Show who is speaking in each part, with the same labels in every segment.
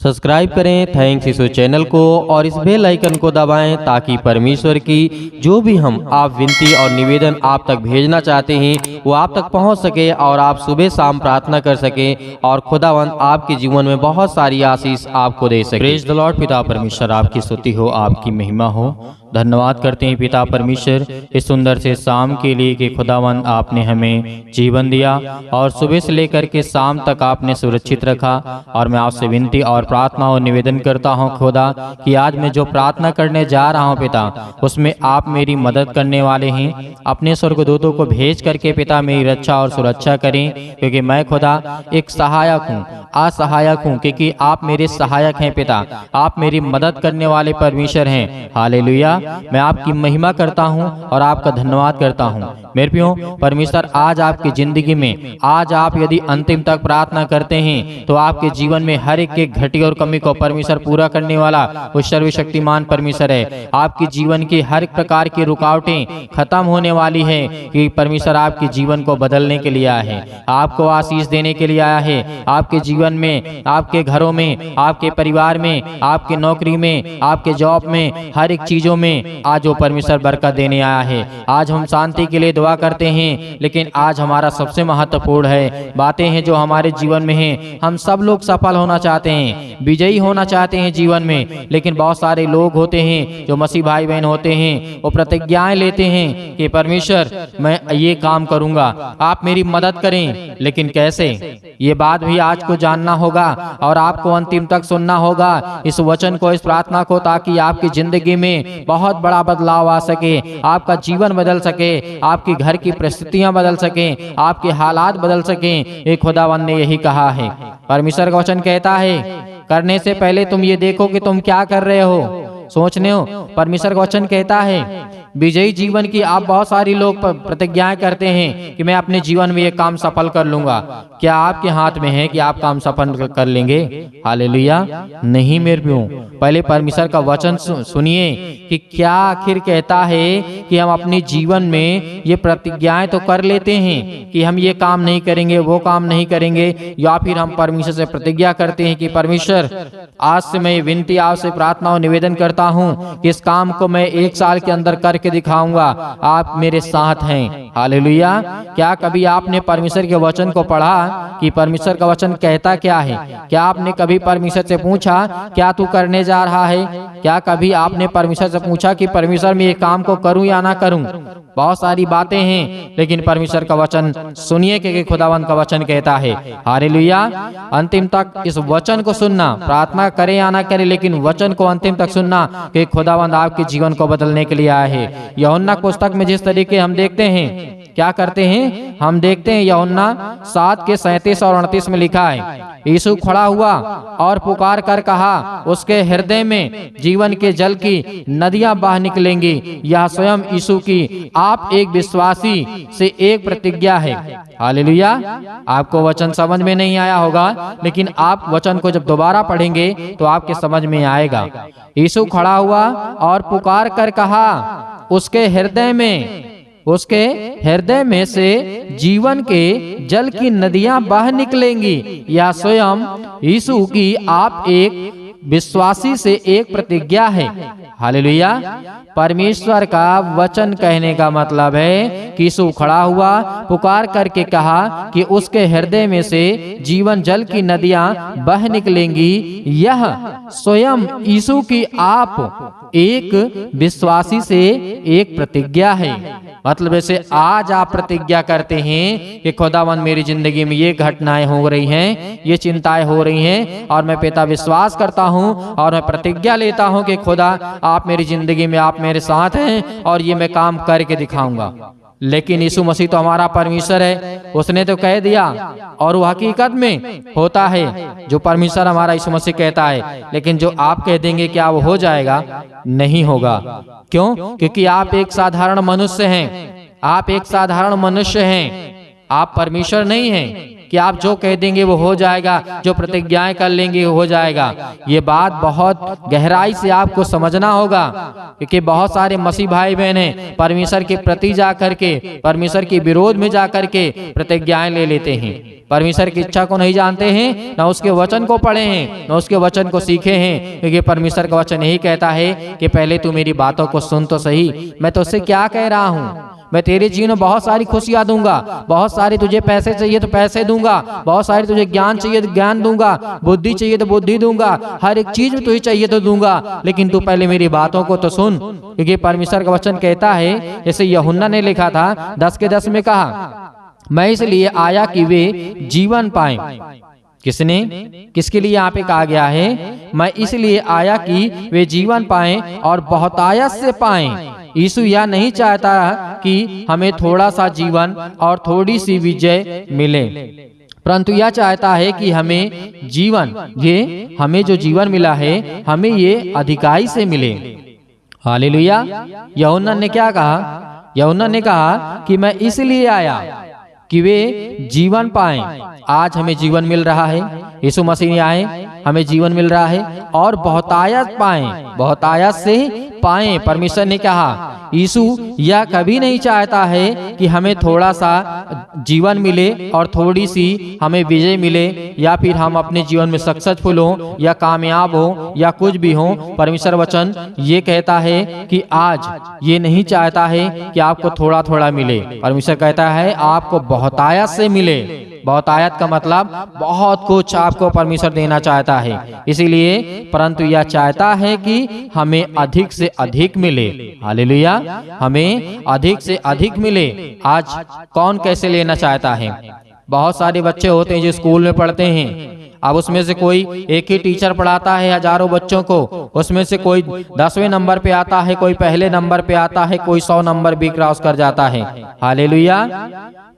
Speaker 1: Subscribe करें thanks यीशु channel को और इस बेल आइकन को दबाएं ताकि परमेश्वर की जो भी हम आप विनती और निवेदन आप तक भेजना चाहते हैं वो आप तक पहुंच सके और आप सुबह शाम प्रार्थना कर सकें और खुदावंद आपके जीवन में बहुत सारी आशीष आपको दे सके। Praise the Lord. पिता परमेश्वर आपकी स्तुति हो, आपकी महिमा हो। धन्यवाद करते हैं पिता परमेश्वर इस सुंदर से शाम के लिए कि खुदावंद आपने हमें जीवन दिया और सुबह से लेकर के शाम तक आपने सुरक्षित रखा। और मैं आपसे विनती और प्रार्थना और निवेदन करता हूं खुदा कि आज मैं जो प्रार्थना करने जा रहा हूं पिता उसमें आप मेरी मदद करने वाले हैं। अपने स्वर्गदूतों को भेज करके पिता मेरी रक्षा और सुरक्षा करें, क्योंकि मैं खुदा एक सहायक हूँ, असहायक हूँ, क्योंकि आप मेरे सहायक हैं पिता। आप मेरी मदद करने वाले परमेश्वर हैं। हालेलुया। मैं आपकी महिमा करता हूँ और आपका धन्यवाद करता हूँ। मेरे प्रियो परमेश्वर आज आपकी जिंदगी में आज आप यदि अंतिम तक प्रार्थना करते हैं तो आपके जीवन में हर एक के घटी और कमी को परमेश्वर पूरा करने वाला वो सर्वशक्तिमान परमेश्वर है। आपकी जीवन की हर प्रकार की रुकावटें खत्म होने वाली है कि परमेश्वर आपके जीवन को बदलने के लिए आया है, आपको आशीष देने के लिए आया है। आपके जीवन में, आपके घरों में, आपके परिवार में, आपके नौकरी में, आपके जॉब में, हर एक चीजों में आज वो परमेश्वर बरकत देने आया है। आज हम शांति के लिए दुआ करते हैं, लेकिन आज हमारा सबसे महत्वपूर्ण है बातें हैं जो हमारे जीवन में हैं। हम सब लोग सफल होना चाहते हैं, विजयी होना चाहते हैं जीवन में, लेकिन बहुत सारे लोग होते हैं जो मसीह भाई बहन होते हैं, वो प्रतिज्ञाएं लेते हैं कि परमेश्वर मैं ये काम करूंगा, आप मेरी मदद करें। लेकिन कैसे, ये बात भी आज को जानना होगा और आपको अंतिम तक सुनना होगा इस वचन को, इस प्रार्थना को, ताकि आपकी जिंदगी में बहुत बड़ा बदलाव आ सके, आपका जीवन बदल सके, आपके घर की परिस्थितियां बदल सकें, आपके हालात बदल सकें। एक खुदावंद ने यही कहा है। परमेश्वर का वचन कहता है करने से पहले तुम ये देखो कि तुम क्या कर रहे हो, सोचने हो। परमेश्वर का वचन कहता है विजयी जीवन की आप बहुत सारी लोग प्रतिज्ञाएं करते हैं कि मैं अपने जीवन में ये काम सफल कर लूंगा। क्या आपके हाथ में है कि आप काम सफल कर लेंगे? हालेलुया। नहीं मेरे प्रियो, पहले परमेश्वर का वचन सुनिए कि क्या आखिर कहता है कि हम अपने जीवन में ये प्रतिज्ञाएं तो कर लेते हैं कि हम ये काम नहीं करेंगे, वो काम नहीं करेंगे, या फिर हम परमेश्वर से प्रतिज्ञा करते हैं कि परमेश्वर आज से मैं विनती आपसे प्रार्थना और निवेदन करता हूँ कि इस काम को मैं 1 साल के अंदर करके दिखाऊंगा, आप मेरे साथ हैं। हालेलुया। क्या कभी आपने परमेश्वर के वचन को पढ़ा कि परमेश्वर का वचन कहता क्या है? क्या आपने कभी परमेश्वर से पूछा क्या तू करने जा रहा है? क्या कभी आपने परमेश्वर से पूछा कि परमेश्वर मैं ये काम को करूं या ना करूं? बहुत सारी बातें हैं, लेकिन परमेश्वर का वचन सुनिए क्योंकि खुदावंत का वचन कहता है। हालेलुया। अंतिम तक इस वचन को सुनना, प्रार्थना करे या ना करे, लेकिन वचन को अंतिम तक सुनना कि खुदावंत आपके जीवन को बदलने के लिए आया है। यूहन्ना पुस्तक में जिस तरीके हम देखते हैं, क्या करते हैं, हम देखते हैं यूहन्ना 7 के 37 और 38 में लिखा है यीशु खड़ा हुआ और पुकार कर कहा उसके हृदय में जीवन के जल की नदियां बह निकलेंगी। यह स्वयं यीशु की आप एक विश्वासी से एक प्रतिज्ञा है। हालेलुया। आपको वचन समझ में नहीं आया होगा, लेकिन आप वचन को जब दोबारा पढ़ेंगे तो आपके समझ में आएगा। यीशु खड़ा हुआ और पुकार कर कहा उसके हृदय में से जीवन के जल की नदियां बह निकलेंगी। यह स्वयं यीशु की आप एक विश्वासी से एक प्रतिज्ञा है। हालेलुया। परमेश्वर का वचन कहने का मतलब है कि यीशु खड़ा हुआ, पुकार करके कहा कि उसके हृदय में से जीवन जल की नदियां बह निकलेंगी। यह स्वयं यीशु की आप एक विश्वासी से एक प्रतिज्ञा है। मतलब ऐसे आज आप प्रतिज्ञा करते हैं कि खुदावंद मेरी जिंदगी में ये घटनाएं हो रही हैं, ये चिंताएं हो रही हैं, और मैं पिता विश्वास करता हूं और मैं प्रतिज्ञा लेता हूं कि खुदा आप मेरी जिंदगी में, आप मेरे साथ हैं और ये मैं काम करके दिखाऊंगा। लेकिन यीशु मसीह तो हमारा परमेश्वर है, उसने तो कह दिया और वो हकीकत में होता है जो परमेश्वर हमारा यीशु मसीह कहता है। लेकिन जो आप कह देंगे क्या वो हो जाएगा? नहीं होगा। क्यों? क्योंकि आप एक साधारण मनुष्य हैं, आप एक साधारण मनुष्य हैं, आप परमेश्वर नहीं हैं। कि आप जो कह देंगे वो हो जाएगा, जो प्रतिज्ञाएं कर लेंगे वो हो जाएगा। ये बात बहुत गहराई से आपको समझना होगा, क्योंकि बहुत सारे मसीह भाई बहन परमेश्वर के प्रति जाकर के, परमेश्वर के विरोध में जाकर के प्रतिज्ञाएं ले लेते हैं। परमेश्वर की इच्छा को नहीं जानते हैं, न उसके वचन को पढ़े हैं, न उसके वचन को सीखे हैं। क्योंकि परमेश्वर का वचन यही कहता है कि पहले तू मेरी बातों को सुन तो सही, मैं तुझसे क्या कह रहा हूँ। मैं तेरे जीवन में बहुत सारी खुशियां दूंगा, बहुत सारी तुझे पैसे चाहिए तो पैसे दूंगा, बहुत सारी तुझे ज्ञान चाहिए तो ज्ञान दूंगा, बुद्धि चाहिए तो बुद्धि दूंगा, हर एक चीज में तुझे चाहिए तो दूंगा, लेकिन तू पहले मेरी बातों को तो सुन। क्योंकि परमेश्वर का वचन कहता है, जैसे यूहन्ना ने लिखा था 10:10 में कहा, मैं इसलिए आया कि वे जीवन पाएं। किसने, किसके लिए यहाँ पे कहा गया है, मैं इसलिए आया कि वे जीवन पाएं और बहुतायत से पाएं। यीशु यह नहीं चाहता कि हमें थोड़ा सा जीवन और थोड़ी सी विजय मिले, परंतु यह चाहता है कि हमें जीवन, ये हमें जो जीवन मिला है हमें ये अधिकाई से मिले। हालेलुया। यूहन्ना ने क्या कहा, यूहन्ना ने कहा कि मैं इसलिए आया कि वे जीवन पाएं। आज हमें जीवन मिल रहा है, यीशु मसीह आए, हमें जीवन मिल रहा है और बहुतायत पाएं, बहुतायत से पाएं। परमेश्वर ने कहा, यीशु यह कभी नहीं चाहता है कि हमें थोड़ा सा जीवन मिले और थोड़ी सी हमें विजय मिले, या फिर हम अपने जीवन में सक्सेसफुल हो या कामयाब हो या कुछ भी हो। परमेश्वर वचन ये कहता है कि आज ये नहीं चाहता है कि आपको थोड़ा थोड़ा मिले। परमेश्वर कहता है आपको बहुतायत से मिले। बहुतायत का मतलब बहुत कुछ आपको परमेश्वर देना चाहता है, इसीलिए परंतु यह चाहता है कि हमें अधिक से अधिक मिले। हालेलुया, हमें अधिक से अधिक मिले। आज कौन कैसे लेना चाहता है? बहुत सारे बच्चे होते हैं जो स्कूल में पढ़ते हैं, अब उसमें से कोई एक ही टीचर पढ़ाता है हजारों बच्चों को, उसमें से कोई 10वें नंबर पे आता है, कोई पहले नंबर पे आता है, कोई 100 नंबर भी क्रॉस कर जाता है। हालेलुया।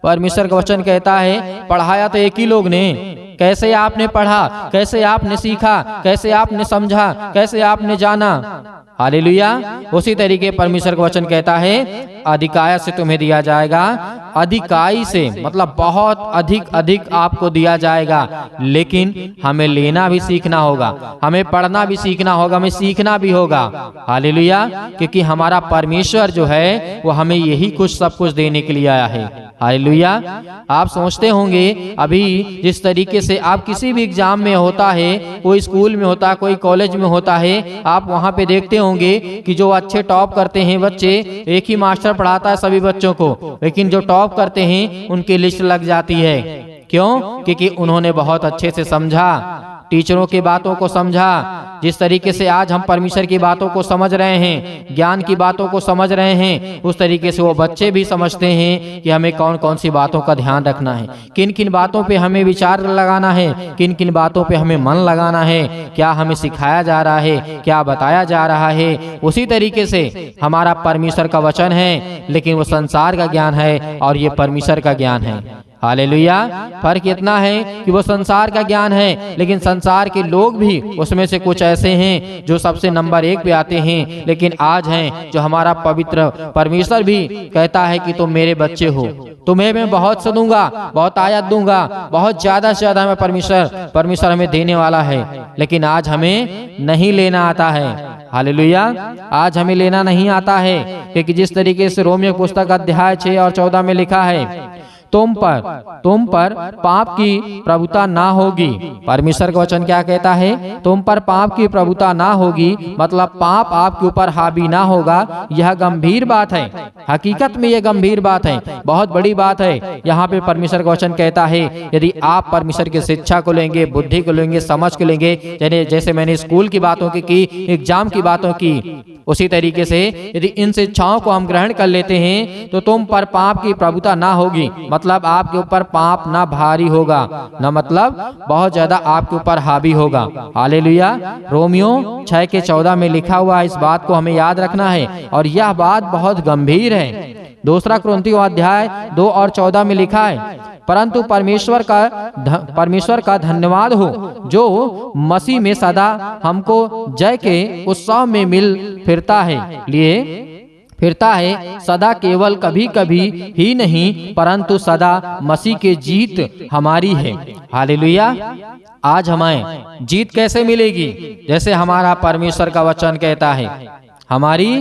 Speaker 1: परमेश्वर का वचन कहता है पढ़ाया तो एक ही लोग ने, कैसे आपने पढ़ा, कैसे आपने सीखा, कैसे आपने समझा, कैसे आपने जाना। हालेलुया। उसी तरीके परमेश्वर का वचन कहता है अधिकाय से तुम्हें दिया जाएगा, अधिकाई से मतलब बहुत अधिक अधिक आपको दिया जाएगा। लेकिन हमें लेना भी सीखना होगा, हमें पढ़ना भी सीखना होगा, हमें सीखना भी होगा। हालेलुया। क्योंकि हमारा परमेश्वर जो है वो हमें यही कुछ सब कुछ देने के लिए आया है। हालेलुया। आप सोचते होंगे अभी जिस तरीके से आप किसी भी एग्जाम में होता है, कोई स्कूल में होता है, कोई कॉलेज में होता है, आप वहाँ पे देखते होंगे कि जो अच्छे टॉप करते हैं बच्चे, एक ही मास्टर पढ़ाता है सभी बच्चों को, लेकिन जो टॉप करते हैं उनकी लिस्ट लग जाती है। क्यों? क्योंकि उन्होंने बहुत अच्छे से समझा, टीचरों की बातों को समझा। जिस तरीके से आज हम परमेश्वर की बातों को समझ रहे हैं, ज्ञान की बातों को समझ रहे हैं, उस तरीके से वो बच्चे भी समझते हैं कि हमें कौन कौन सी बातों का ध्यान रखना है, किन किन बातों पे हमें विचार लगाना है, किन किन बातों पे हमें मन लगाना है, क्या हमें सिखाया जा रहा है, क्या बताया जा रहा है। उसी तरीके से हमारा परमेश्वर का वचन है, लेकिन वो संसार का ज्ञान है और ये परमेश्वर का ज्ञान है। हालेलुया। फर्क इतना है कि वो संसार का ज्ञान है, लेकिन संसार के लोग भी उसमें से कुछ ऐसे हैं जो सबसे नंबर 1 पे आते हैं, लेकिन आज हैं जो हमारा पवित्र परमेश्वर भी कहता है कि तुम मेरे बच्चे हो, तुम्हें मैं बहुत से दूंगा, बहुत आयत दूंगा, बहुत ज्यादा से ज्यादा मैं परमेश्वर हमें देने वाला है। लेकिन आज हमें नहीं लेना आता है। हालेलुया। आज हमें लेना नहीं आता है, क्योंकि जिस तरीके से रोमियो पुस्तक अध्याय 6 और 14 में लिखा है तुम पर पाप की प्रभुता ना होगी। परमेश्वर का वचन क्या कहता है? तुम पर पाप की प्रभुता ना होगी, मतलब पाप आपके ऊपर हावी ना होगा। यह गंभीर बात है, हकीकत में यह गंभीर बात है, बहुत बड़ी बात है। यहाँ पे परमेश्वर का वचन कहता है यदि आप परमेश्वर की शिक्षा को लेंगे, बुद्धि को लेंगे, समझ को लेंगे, जैसे मैंने स्कूल की बातों की, एग्जाम की बातों की, उसी तरीके से यदि इन शिक्षाओं को हम ग्रहण कर लेते हैं तो तुम पर पाप की प्रभुता ना होगी, मतलब आपके ऊपर पाप ना भारी होगा, ना मतलब बहुत ज्यादा आपके ऊपर हावी होगा। हालेलुया। रोमियो 6 के 14 में लिखा हुआ इस बात को हमें याद रखना है, और यह बात बहुत गंभीर है। दूसरा कुरिन्थियों अध्याय 2 और 14 में लिखा है परंतु परमेश्वर का धन्यवाद हो जो मसीह में सदा हमको जय के उत्सव में मिल फिरता है। लिए फिरता है सदा, केवल कभी कभी ही नहीं परंतु सदा मसीह की जीत हमारी है। हालेलुया। आज हमें जीत कैसे मिलेगी? जैसे हमारा परमेश्वर का वचन कहता है, हमारी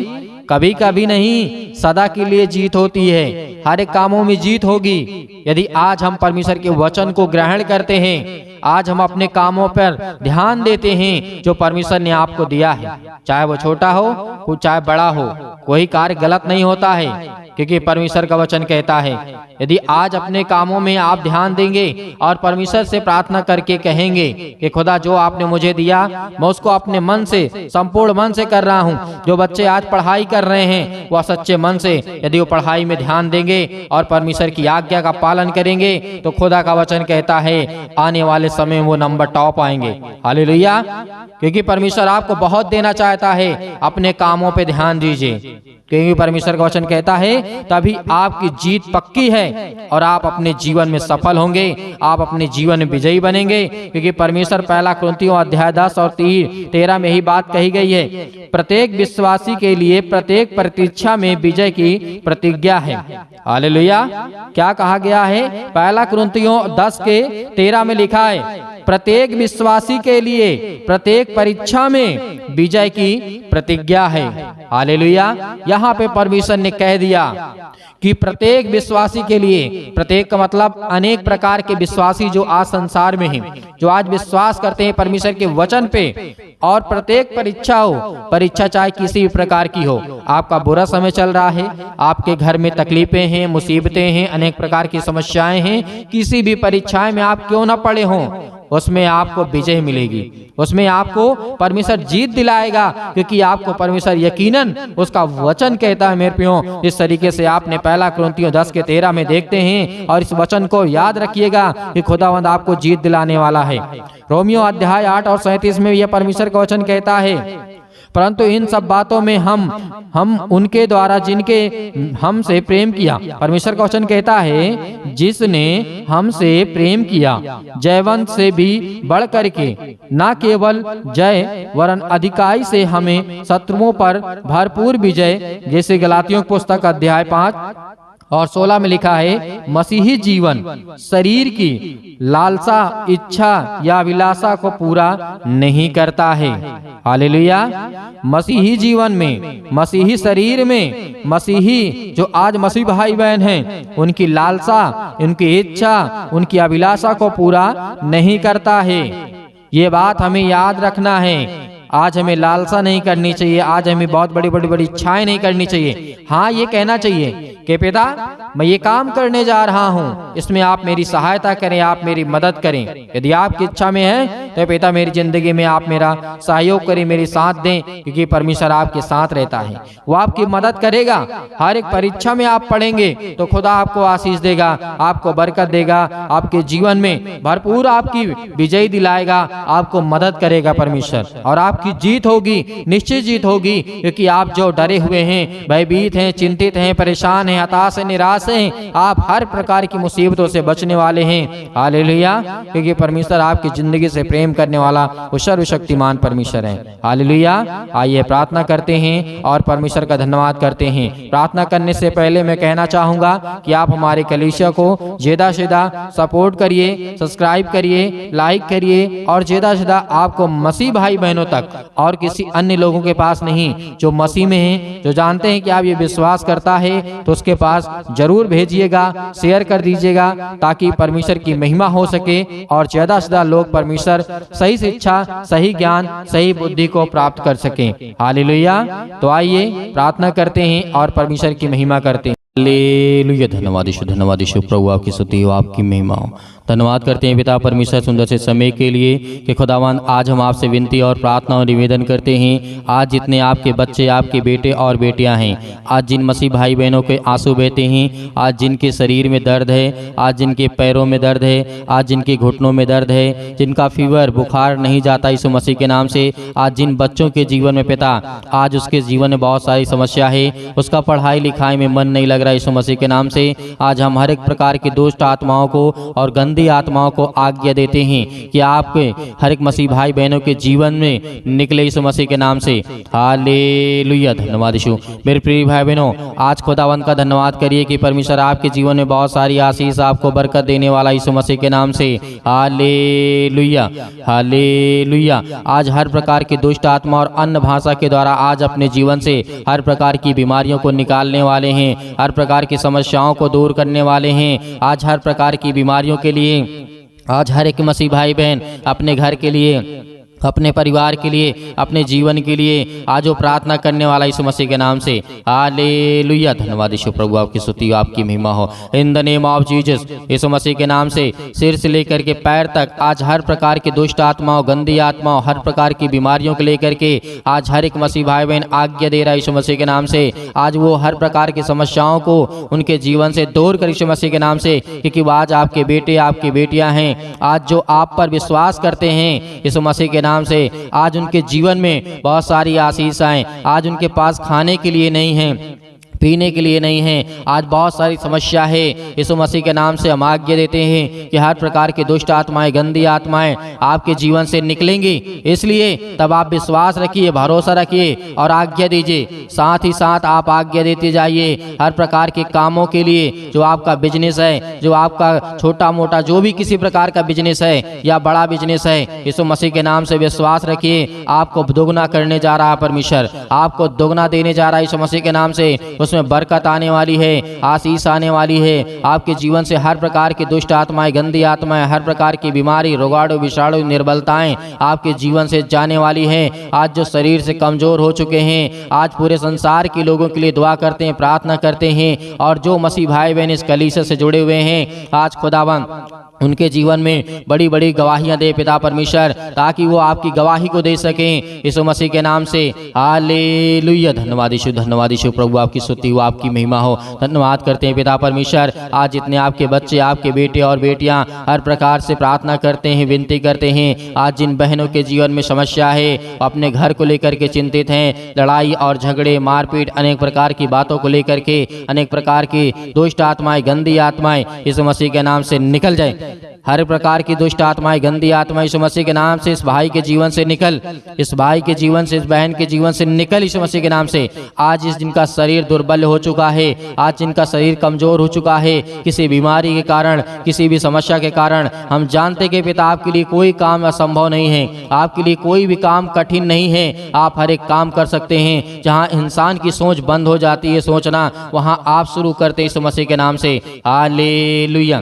Speaker 1: कभी कभी नहीं सदा के लिए जीत होती है। हर एक कामों में जीत होगी यदि आज हम परमेश्वर के वचन को ग्रहण करते हैं, आज हम अपने कामों पर ध्यान देते हैं जो परमेश्वर ने आपको दिया है, चाहे वो छोटा हो चाहे बड़ा हो, कोई कार्य गलत नहीं होता है, क्योंकि परमेश्वर का वचन कहता है यदि आज अपने कामों में आप ध्यान देंगे और परमेश्वर से प्रार्थना करके कहेंगे कि खुदा जो आपने मुझे दिया मैं उसको अपने मन से, संपूर्ण मन से कर रहा हूँ। जो बच्चे आज पढ़ाई कर रहे हैं वह सच्चे मन से यदि वो पढ़ाई में ध्यान देंगे और परमेश्वर की आज्ञा का पालन करेंगे तो खुदा का वचन कहता है आने वाले समय वो नंबर टॉप आएंगे। हालेलुया। क्योंकि परमेश्वर आपको बहुत देना चाहता है, अपने कामों पे ध्यान दीजिए, क्योंकि परमेश्वर का वचन कहता है तभी आपकी जीत पक्की है और आप अपने जीवन में सफल होंगे, आप अपने जीवन में विजयी बनेंगे। क्योंकि परमेश्वर पहला कुरिन्थियों अध्याय 10 और 13 में ही बात कही गई है, प्रत्येक विश्वासी के लिए प्रत्येक प्रतीक्षा में विजय की प्रतिज्ञा है। हालेलुया। क्या कहा गया है? पहला कुरिन्थियों 10 के 13 में लिखा है, प्रत्येक विश्वासी के लिए प्रत्येक परीक्षा में विजय की प्रतिज्ञा है। हालेलुया। यहाँ पे परमेश्वर ने कह दिया कि प्रत्येक विश्वासी के लिए, प्रत्येक का मतलब अनेक प्रकार के विश्वासी जो आज संसार में हैं, जो आज विश्वास करते हैं परमेश्वर के वचन पे, और प्रत्येक परीक्षा हो, परीक्षा चाहे किसी भी प्रकार की हो, आपका बुरा समय चल रहा है, आपके घर में तकलीफें हैं, मुसीबतें हैं, अनेक प्रकार की समस्याएं हैं, किसी भी परीक्षाएं में आप क्यों न पड़े हों, उसमें आपको विजय मिलेगी, उसमें आपको परमेश्वर जीत दिलाएगा, क्योंकि आपको परमेश्वर यकीनन उसका वचन कहता है। मेरे प्रियो, इस तरीके से आपने पहला कुरिन्थियों 10 के 13 में देखते हैं, और इस वचन को याद रखिएगा कि खुदावंद आपको जीत दिलाने वाला है। रोमियो अध्याय 8 और 37 में यह परमेश्वर का वचन कहता है, परंतु इन सब बातों में हम उनके द्वारा जिनके हमसे प्रेम किया, परमेश्वर का वचन कहता है जिसने हमसे प्रेम किया, जयवंत से भी बढ़ करके न केवल जय वरन अधिकाई से हमें शत्रुओं पर भरपूर विजय, जैसे गलातियों की पुस्तक अध्याय 5 और 16 में लिखा है, मसीही जीवन शरीर की लालसा, इच्छा या अभिलाषा को पूरा नहीं करता है। हालेलुया। मसीही जीवन में, मसीही शरीर में, मसीही जो आज मसीह भाई बहन हैं, उनकी लालसा, उनकी इच्छा, उनकी अभिलाषा को पूरा नहीं करता है। ये बात हमें याद रखना है। आज हमें लालसा नहीं करनी चाहिए, आज हमें बहुत बड़ी बड़ी बड़ी इच्छाएं नहीं करनी चाहिए। हाँ, ये कहना चाहिए कि पिता मैं ये काम करने जा रहा हूँ, इसमें आप मेरी सहायता करें, आप मेरी मदद करें। यदि आपकी इच्छा में है तो पिता मेरी जिंदगी में आप मेरा सहयोग करें, मेरी साथ दें, क्योंकि परमेश्वर आपके साथ रहता है, वो आपकी मदद करेगा। हर एक परीक्षा में आप पढ़ेंगे तो खुदा आपको आशीष देगा, आपको बरकत देगा, आपके जीवन में भरपूर आपकी विजय दिलाएगा, आपको मदद करेगा परमेश्वर, और आपकी जीत होगी, निश्चित जीत होगी। क्योंकि आप जो डरे हुए हैं, भयभीत हैं, चिंतित हैं, परेशान हैं, हताश हैं, निराश हैं, आप हर प्रकार की मुसीबतों से बचने वाले हैं। हालेलुया। क्योंकि परमेश्वर आपकी जिंदगी से प्रेम करने वाला वो सर्वशक्तिमान परमेश्वर है। हालेलुया। आइए प्रार्थना करते हैं और परमेश्वर का धन्यवाद करते हैं। प्रार्थना करने से पहले मैं कहना चाहूंगा कि आप हमारे कलीसिया को ज्यादा से ज्यादा सपोर्ट करिए, सब्सक्राइब करिए, लाइक करिए, और ज्यादा से ज्यादा आपको मसीह भाई बहनों तक और किसी अन्य लोगों के पास नहीं, जो मसीह में हैं, जो जानते हैं कि आप ये विश्वास करता है, तो उसके पास जरूर भेजिएगा, शेयर कर दीजिएगा, ताकि परमेश्वर की महिमा हो सके और ज्यादा से ज्यादा लोग परमेश्वर सही शिक्षा, सही ज्ञान, सही बुद्धि को प्राप्त कर सकें। हालेलुया। तो आइए प्रार्थना करते हैं और परमेश्वर की महिमा करते हैं। हालेलुया। धन्यवाद यीशु प्रभु, आपकी स्तुति हो, आपकी महिमा हो। धन्यवाद करते हैं पिता परमेश्वर सुंदर से समय के लिए कि खुदावन आज हम आपसे विनती और प्रार्थना और निवेदन करते हैं। आज जितने आपके बच्चे, आपके बेटे और बेटियां हैं, आज जिन मसीह भाई बहनों के आंसू बहते हैं, आज जिनके शरीर में दर्द है, आज जिनके पैरों में दर्द है, आज जिनके घुटनों में दर्द है, जिनका फीवर बुखार नहीं जाता यीशु मसीह के नाम से, आज जिन बच्चों के जीवन में पिता आज उसके जीवन में बहुत सारी समस्या है, उसका पढ़ाई लिखाई में मन नहीं लग रहा यीशु मसीह के नाम से, आज हम हर एक प्रकार की दुष्ट आत्माओं को और गंदे गंदी आत्माओं को आज्ञा देते हैं कि आपके हर एक मसीह भाई बहनों के जीवन में निकले यीशु मसीह के नाम से। हालेलुया, धन्यवाद यीशु। मेरे प्रिय भाई बहनों, आज खुदावंद का धन्यवाद करिए कि परमेश्वर आपके जीवन में बहुत सारी आशीष, आपको बरकत देने वाला यीशु मसीह के नाम से। Hallelujah, hallelujah. आज हर प्रकार की दुष्ट आत्मा और अन्य भाषा के द्वारा आज अपने जीवन से हर प्रकार की बीमारियों को निकालने वाले हैं, हर प्रकार की समस्याओं को दूर करने वाले हैं। आज हर प्रकार की बीमारियों के लिए आज हर एक मसीह भाई बहन अपने घर के लिए, अपने परिवार के लिए, अपने जीवन के लिए आज वो प्रार्थना करने वाला यीशु मसीह के नाम से। हालेलुया, धन्यवाद यीशु प्रभु, आपकी स्तुति, आपकी महिमा हो। In the name of Jesus, यीशु मसीह के नाम से सिर से लेकर के पैर तक आज हर प्रकार की दुष्ट आत्माओं, गंदी आत्माओं, हर प्रकार की बीमारियों को लेकर के आज हर एक मसीह भाई बहन आज्ञा दे रहा है यीशु मसीह के नाम से। आज वो हर प्रकार की समस्याओं को उनके जीवन से दूर कर यीशु मसीह के नाम से, क्योंकि वो आज आपके बेटे, आपकी बेटियां हैं आज जो आप पर विश्वास करते हैं यीशु मसीह के नाम से। आज उनके जीवन में बहुत सारी आशीषाएं, आज उनके पास खाने के लिए नहीं है, पीने के लिए नहीं है, आज बहुत सारी समस्या है। यीशु मसीह के नाम से हम आज्ञा देते हैं कि हर प्रकार की दुष्ट आत्माएं, गंदी आत्माएं आपके जीवन से निकलेंगी। इसलिए तब आप विश्वास रखिए, भरोसा रखिए और आज्ञा दीजिए। साथ ही साथ आप आज्ञा देते जाइए हर प्रकार के कामों के लिए, जो आपका बिजनेस है, जो आपका छोटा मोटा जो भी किसी प्रकार का बिजनेस है या बड़ा बिजनेस है, यीशु मसीह के नाम से विश्वास रखिए। आपको दोगुना करने जा रहा है परमेश्वर, आपको दोगुना देने जा रहा है यीशु मसीह के नाम से। उसमें बरकत आने वाली है, आशीष आने वाली है। आपके जीवन से हर प्रकार की दुष्ट आत्माएं, गंदी आत्माएं, हर प्रकार की बीमारी, रोगाणु, विषाणु, निर्बलताएं आपके जीवन से जाने वाली हैं। आज जो शरीर से कमजोर हो चुके हैं, आज पूरे संसार के लोगों के लिए दुआ करते हैं, प्रार्थना करते हैं, और जो मसीह भाई बहन इस कलीसिया से जुड़े हुए हैं, आज खुदावंद उनके जीवन में बड़ी बड़ी गवाहियां दे पिता परमेश्वर, ताकि वो आपकी गवाही को दे सकें यीशु मसीह के नाम से। हालेलुया, धन्यवाद यीशु, धन्यवाद यीशु प्रभु, आपकी स्तुति हो, आपकी महिमा हो। धन्यवाद करते हैं पिता परमेश्वर। आज जितने आपके बच्चे, आपके बेटे और बेटियां हर प्रकार से प्रार्थना करते हैं, विनती करते हैं, आज जिन बहनों के जीवन में समस्या है, अपने घर को लेकर के चिंतित हैं, लड़ाई और झगड़े, मारपीट, अनेक प्रकार की बातों को लेकर के, अनेक प्रकार की दुष्ट आत्माएं, गंदी आत्माएं यीशु मसीह के नाम से निकल जाए। हर प्रकार की दुष्ट आत्माएं, गंदी आत्माएं यीशु मसीह के नाम से इस भाई के जीवन से निकल, इस भाई के जीवन से, इस बहन के जीवन से निकल यीशु मसीह के नाम से। आज इस जिनका शरीर दुर्बल हो चुका है, आज जिनका शरीर कमजोर हो चुका है किसी बीमारी के कारण, किसी भी समस्या के कारण, हम जानते कि पिता आपके लिए कोई काम असंभव नहीं है, आपके लिए कोई भी काम कठिन नहीं है। आप हर एक काम कर सकते हैं। जहाँ इंसान की सोच बंद हो जाती है सोचना, वहाँ आप शुरू करते हैं यीशु मसीह के नाम से। हालेलुया,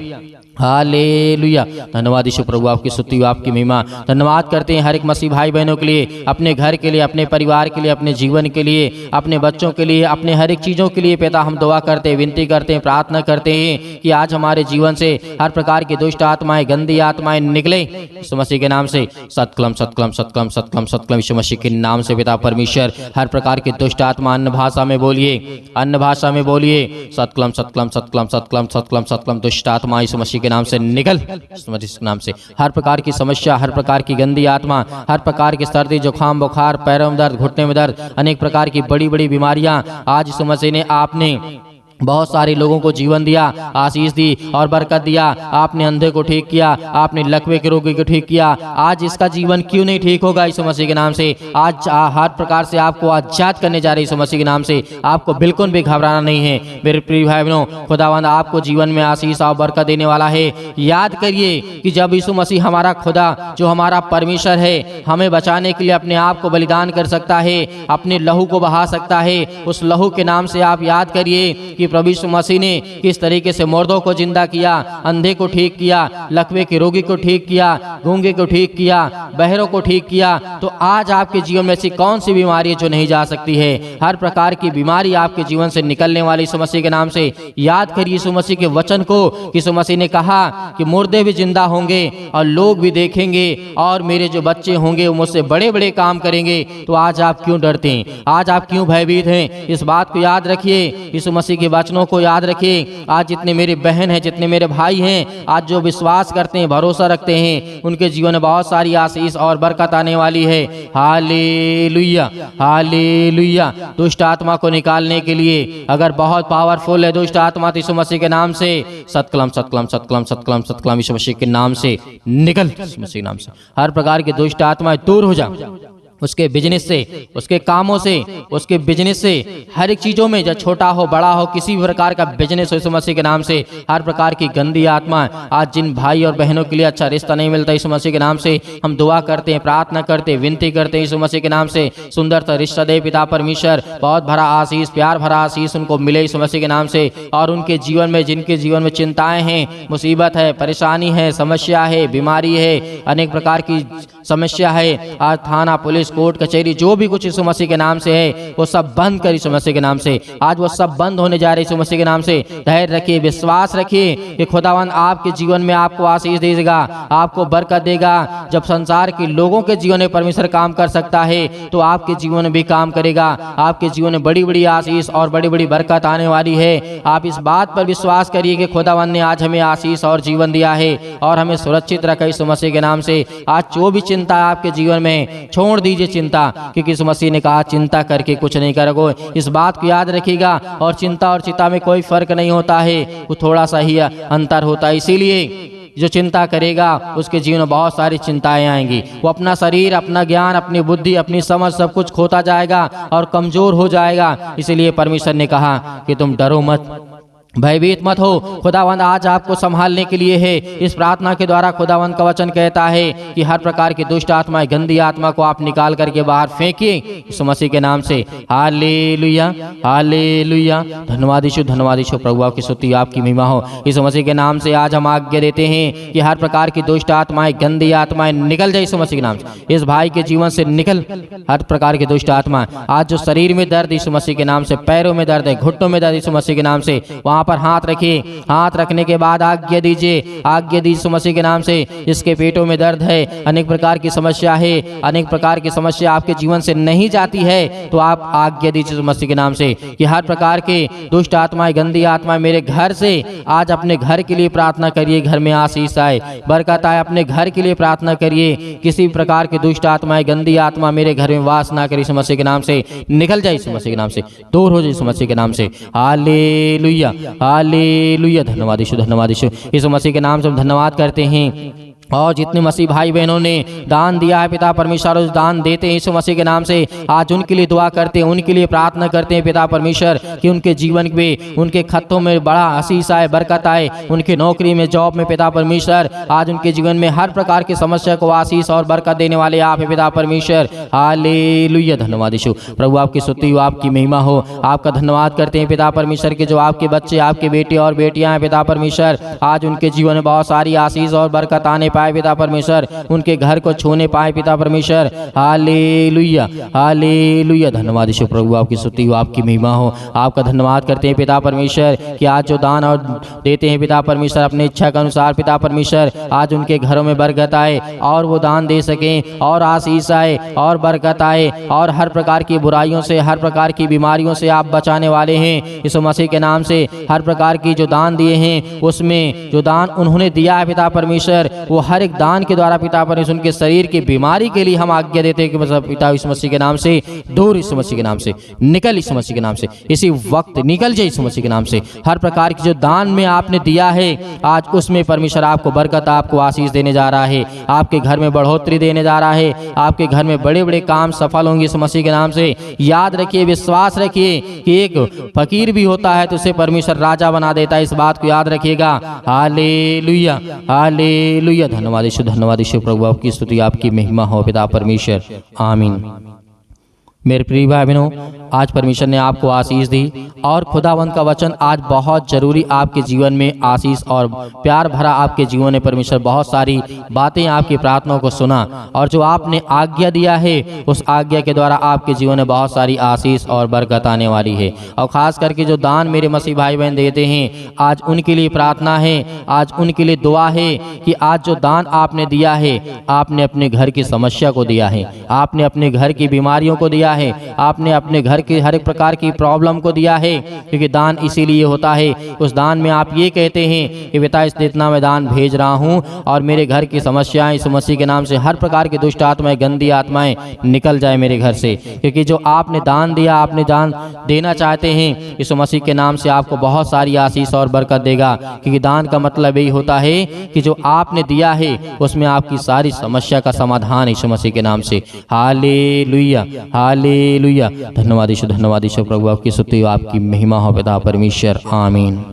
Speaker 1: हालेलुया, धन्यवाद यीशु प्रभु, आपकी स्तुति, आपकी महिमा। धन्यवाद करते हैं हर एक मसीह भाई बहनों के लिए, अपने घर के लिए, अपने परिवार के लिए, अपने जीवन के लिए, अपने बच्चों के लिए, अपने हर एक चीज़ों के लिए पिता हम दुआ करते हैं, विनती करते हैं, प्रार्थना करते हैं कि आज हमारे जीवन से हर प्रकार की दुष्ट आत्माएं, गंदी आत्माएं निकले यीशु मसीह के नाम से। सतकलम सतकलम सतकलम सतकलम सतकलम यीशु मसीह के नाम से पिता परमेश्वर। हर प्रकार की दुष्ट आत्मा अन्य भाषा में बोलिए, अन्य भाषा में बोलिए। सतकलम सतकलम सतकलम सतकलम सतकलम सतकलम दुष्ट आत्मा यीशु मसीह के नाम से निकल, इस नाम से। हर प्रकार की समस्या, हर प्रकार की गंदी आत्मा, हर प्रकार की सर्दी, जुकाम, बुखार, पैरों में दर्द, घुटने में दर्द, अनेक प्रकार की बड़ी बड़ी बीमारियां, आज यीशु मसीह ने आपने बहुत सारे लोगों को जीवन दिया, आशीष दी और बरकत दिया। आपने अंधे को ठीक किया, आपने लकवे के रोगी को ठीक किया। आज इसका जीवन क्यों नहीं ठीक होगा यीशु मसीह के नाम से। आज हर प्रकार से आपको आजाद करने जा रहे यीशु मसीह के नाम से। आपको बिल्कुल भी घबराना नहीं है मेरे प्रिय भाई बहनों। खुदावंद आपको जीवन में आशीष और बरकत देने वाला है। याद करिए कि जब यीशु मसीह हमारा खुदा, जो हमारा परमेश्वर है, हमें बचाने के लिए अपने आप को बलिदान कर सकता है, अपने लहू को बहा सकता है, उस लहू के नाम से आप याद करिए कि प्रभु यीशु मसीह ने किस तरीके से मुर्दों को जिंदा किया, अंधे को ठीक किया, लकवे के रोगी को ठीक किया, गूंगे को ठीक किया, बहरों को ठीक किया। तो आज आपके जीवन में ऐसी कौन सी बीमारी है जो नहीं जा सकती है। हर प्रकार की बीमारी आपके जीवन से निकलने वाली यीशु मसीह के नाम से। याद करिए यीशु मसीह के वचन को। यीशु मसीह ने कहा कि मुर्दे भी जिंदा होंगे और लोग भी देखेंगे और मेरे जो बच्चे होंगे वो मुझसे बड़े बड़े काम करेंगे। तो आज आप क्यों डरते हैं, आज आप क्यों भयभीत हैं। इस बात को याद रखिए, यीशु मसीह के वचनों को याद रखिए। आज जितने मेरे बहन हैं, जितने मेरे भाई हैं, आज जो विश्वास करते हैं, भरोसा रखते हैं, उनके जीवन में बहुत सारी आशीष और बरकत आने वाली है। Hallelujah, hallelujah. दुष्ट आत्मा को निकालने के लिए अगर बहुत पावरफुल है दुष्ट आत्मा, तो यीशु मसीह के नाम से सतकलम सतकलम सतकलम सतकलम सतकलम यीशु मसीह के नाम से निकल, यीशु मसीह के नाम से हर प्रकार की दुष्ट आत्मा दूर हो जा। उसके बिजनेस से, उसके कामों से, उसके बिजनेस से, हर एक चीजों में, जब छोटा हो बड़ा हो, किसी भी प्रकार का बिजनेस हो, यीशु मसीह के नाम से हर प्रकार की गंदी आत्मा, आज जिन भाई और बहनों के लिए अच्छा रिश्ता नहीं मिलता, यीशु मसीह के नाम से हम दुआ करते हैं, प्रार्थना करते हैं, विनती करते हैं, यीशु मसीह के नाम से सुंदर सा रिश्ता दे पिता परमेश्वर, बहुत भरा आशीष, प्यार भरा आशीष उनको मिले यीशु मसीह के नाम से। और उनके जीवन में, जिनके जीवन में चिंताएं हैं, मुसीबत है, परेशानी है, समस्या है, बीमारी है, अनेक प्रकार की समस्या है, आज थाना पुलिस कोर्ट कचहरी जो भी कुछ यीशु मसीह के नाम से है वो सब बंद कर यीशु मसीह के नाम से, आज वो सब बंद होने जा रहे यीशु मसीह के नाम से। धैर्य रखिए, विश्वास रखिए कि खुदावंद आपके जीवन में आपको आशीष देगा, आपको बरकत देगा। जब संसार के लोगों के जीवन में परमेश्वर काम कर सकता है तो आपके जीवन में भी काम करेगा। आपके जीवन में बड़ी बड़ी आशीष और बड़ी बड़ी बरकत आने वाली है। आप इस बात पर विश्वास करिए कि खुदावंद ने आज हमें आशीष और जीवन दिया है और हमें सुरक्षित रखा यीशु मसीह के नाम से। आज जो भी चिंता है आपके जीवन में, छोड़ दीजिए चिंता, क्योंकि यीशु मसीह ने कहा चिंता करके कुछ नहीं करोगे। इस बात को याद रखिएगा। और चिंता और चिंता में कोई फर्क नहीं होता है, वो थोड़ा सा ही अंतर होता है। इसीलिए जो चिंता करेगा उसके जीवन में बहुत सारी चिंताएं आएंगी। वो अपना शरीर, अपना ज्ञान, अपनी बुद्धि, अपनी समझ सब कुछ खोता जाएगा और कमजोर हो जाएगा। इसीलिए परमेश्वर ने कहा कि तुम डरो मत, भयभीत मत हो। खुदावंद आज आपको संभालने के लिए है। इस प्रार्थना के द्वारा खुदावंद का वचन कहता है कि हर प्रकार की दुष्ट आत्मा, गंदी आत्मा को आप निकाल करके बाहर फेंकिए यीशु मसीह के नाम से। Hallelujah, hallelujah. धन्यवाद यीशु, धन्यवाद यीशु। प्रभु आपकी स्तुति, आपकी महिमा हो। यीशु मसीह के नाम से आज हम आज्ञा देते हैं कि हर प्रकार की दुष्ट आत्माएं, गंदी आत्माएं निकल जाए यीशु मसीह के नाम से। इस भाई के जीवन से निकल हर प्रकार की दुष्ट आत्मा। आज जो शरीर में दर्द यीशु मसीह के नाम से, पैरों में दर्द है, घुटनों में दर्द यीशु मसीह के नाम से, वहां पर हाथ रखिए। हाथ रखने के बाद आज्ञा दीजिए, आज्ञा दीजिए यीशु मसीह के नाम से। जिसके पेटों में दर्द है, अनेक प्रकार की समस्या है, अनेक प्रकार की समस्या आपके जीवन से नहीं जाती है, तो आप आज्ञा दीजिए यीशु मसीह के नाम से कि हर प्रकार के दुष्ट आत्माएं, गंदी आत्माएं मेरे घर से आज अपने घर के लिए प्रार्थना करिए। घर में आशीष आए, बरकत आए। अपने घर के लिए प्रार्थना करिए। किसी प्रकार की दुष्ट आत्माएं, गंदी आत्मा मेरे घर में वास ना करे यीशु मसीह के नाम से। निकल जाए यीशु मसीह के नाम से, दूर हो जाए यीशु मसीह के नाम से। Hallelujah, hallelujah. धन्यवाद यीशु, धन्यवाद यीशु। यीशु मसीह के नाम से हम धन्यवाद करते हैं। और जितने मसीह भाई बहनों ने दान दिया है पिता परमेश्वर, उस दान देते हैं यीशु मसीह के नाम से। आज उनके लिए दुआ करते हैं, उनके लिए प्रार्थना करते हैं पिता परमेश्वर कि उनके जीवन में, उनके खतों में बड़ा आशीष आए, बरकत आए। उनके नौकरी में, जॉब में पिता परमेश्वर, आज उनके जीवन में हर प्रकार की समस्या को आशीष और बरकत देने वाले आप है पिता परमेश्वर। हालेलुया, धन्यवाद यीशु। प्रभु आपकी स्तुति हो, आपकी महिमा हो। आपका धन्यवाद करते हैं पिता परमेश्वर के जो आपके बच्चे, आपके बेटे और बेटियां हैं पिता परमेश्वर, आज उनके जीवन में बहुत सारी आशीष और बरकत आने पाए पिता परमेश्वर, उनके घर को छूने पाए पिता परमेश्वर। Hallelujah, hallelujah. धन्यवाद यीशु। प्रभु आपकी स्तुति हो, आपकी महिमा हो। आपका धन्यवाद करते हैं पिता परमेश्वर कि आज जो दान और देते हैं पिता परमेश्वर अपनी इच्छा के अनुसार पिता परमेश्वर, आज उनके घरों में बरकत आए और वो दान दे सकें और आशीष आए और बरकत आए और हर प्रकार की बुराइयों से, हर प्रकार की बीमारियों से आप बचाने वाले हैं यीशु मसीह के नाम से। हर प्रकार की जो दान दिए हैं, उसमें जो दान उन्होंने दिया है पिता परमेश्वर, वो हर एक दान के द्वारा पिता परमेश्वर उनके शरीर की बीमारी के लिए हम आज्ञा देते हैं कि मतलब पिता यीशु मसीह के नाम से दूर, यीशु मसीह के नाम से निकल, यीशु मसीह के नाम से इसी वक्त निकल जाए यीशु मसीह के नाम से। हर प्रकार की जो दान में आपने दिया है, आज उसमें परमेश्वर आपको बरकत, आपको आशीष देने जा रहा है। आपके घर में बढ़ोतरी देने जा रहा है। आपके घर में बड़े बड़े काम सफल होंगे यीशु मसीह के नाम से। याद रखिए, विश्वास रखिए कि एक फकीर भी होता है तो उसे परमेश्वर राजा बना देता है। इस बात को याद रखिएगा। Hallelujah, hallelujah. धन्यवाद यीशु, धन्यवाद यीशु। प्रभु आपकी स्तुति, आपकी महिमा हो पिता परमेश्वर। आमीन। मेरे प्रिय भाई बहनों, आज परमेश्वर ने आपको आशीष दी और खुदावंत का वचन आज बहुत जरूरी आपके जीवन में आशीष और प्यार भरा आपके जीवन में परमेश्वर बहुत सारी बातें आपकी प्रार्थनाओं को सुना और जो आपने आज्ञा दिया है उस आज्ञा के द्वारा आपके जीवन में बहुत सारी आशीष और बरकत आने वाली है। और खास करके जो दान मेरे मसीह भाई बहन देते हैं, आज उनके लिए प्रार्थना है, आज उनके लिए दुआ है कि आज जो दान आपने दिया है, आपने अपने घर की समस्या को दिया है, आपने अपने घर की बीमारियों को दिया है, आपने अपने घर की हर एक प्रकार की प्रॉब्लम को दिया है, क्योंकि दान इसीलिए होता है। उस दान में आप ये कहते हैं कि पिता इस इतना मैं दान भेज रहा हूँ और मेरे घर की समस्याएं यीशु मसीह के नाम से हर प्रकार की दुष्ट आत्माएं, गंदी आत्माएं निकल जाए मेरे घर से। क्योंकि जो आपने दान दिया, आपने दान देना चाहते हैं, यीशु मसीह के नाम से आपको बहुत सारी आशीष और बरकत देगा। क्योंकि दान का मतलब यही होता है कि जो आपने दिया है उसमें आपकी सारी समस्या का समाधान यीशु मसीह के नाम से। Hallelujah, hallelujah. धन्यवाद यीशु, धन्यवाद यीशु। प्रभु आपकी स्तुति हो, आपकी महिमा हो पिता परमेश्वर। आमीन।